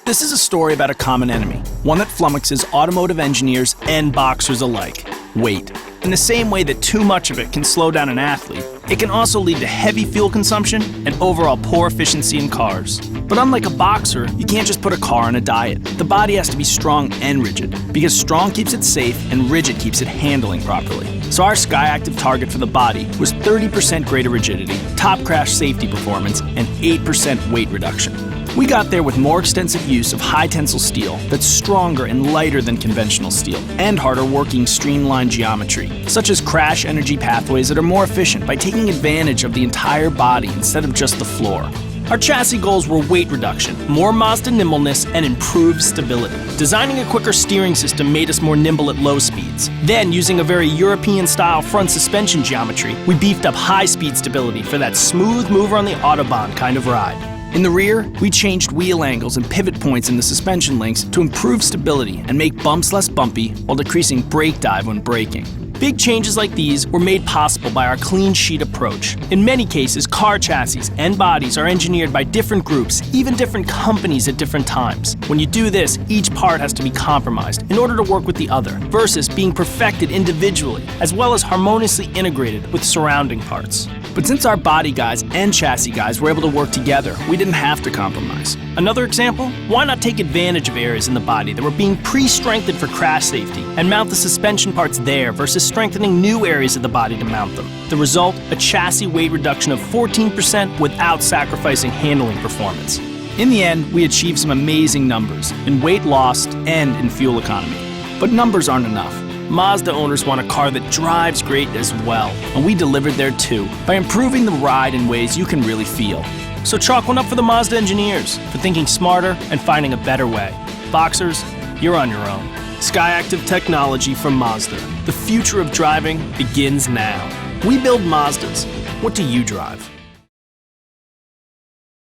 This is a story about a common enemy, one that flummoxes automotive engineers and boxers alike: weight. In the same way that too much of it can slow down an athlete, it can also lead to heavy fuel consumption and overall poor efficiency in cars. But unlike a boxer, you can't just put a car on a diet. The body has to be strong and rigid, because strong keeps it safe and rigid keeps it handling properly. So our SKYACTIV target for the body was 30% greater rigidity, top crash safety performance, and 8% weight reduction. We got there with more extensive use of high-tensile steel that's stronger and lighter than conventional steel, and harder working streamlined geometry, such as crash energy pathways that are more efficient by taking advantage of the entire body instead of just the floor. Our chassis goals were weight reduction, more Mazda nimbleness, and improved stability. Designing a quicker steering system made us more nimble at low speeds. Then, using a very European-style front suspension geometry, we beefed up high-speed stability for that smooth mover on the Autobahn kind of ride. In the rear, we changed wheel angles and pivot points in the suspension links to improve stability and make bumps less bumpy while decreasing brake dive when braking. Big changes like these were made possible by our clean sheet approach. In many cases, car chassis and bodies are engineered by different groups, even different companies at different times. When you do this, each part has to be compromised in order to work with the other, versus being perfected individually, as well as harmoniously integrated with surrounding parts. But since our body guys and chassis guys were able to work together, we didn't have to compromise. Another example? Why not take advantage of areas in the body that were being pre-strengthened for crash safety and mount the suspension parts there versus strengthening new areas of the body to mount them? The result? A chassis weight reduction of 14% without sacrificing handling performance. In the end, we achieved some amazing numbers in weight lost and in fuel economy. But numbers aren't enough. Mazda owners want a car that drives great as well, and we delivered there too, by improving the ride in ways you can really feel. So chalk one up for the Mazda engineers, for thinking smarter and finding a better way. Boxers, you're on your own. SKYACTIV technology from Mazda. The future of driving begins now. We build Mazdas. What do you drive?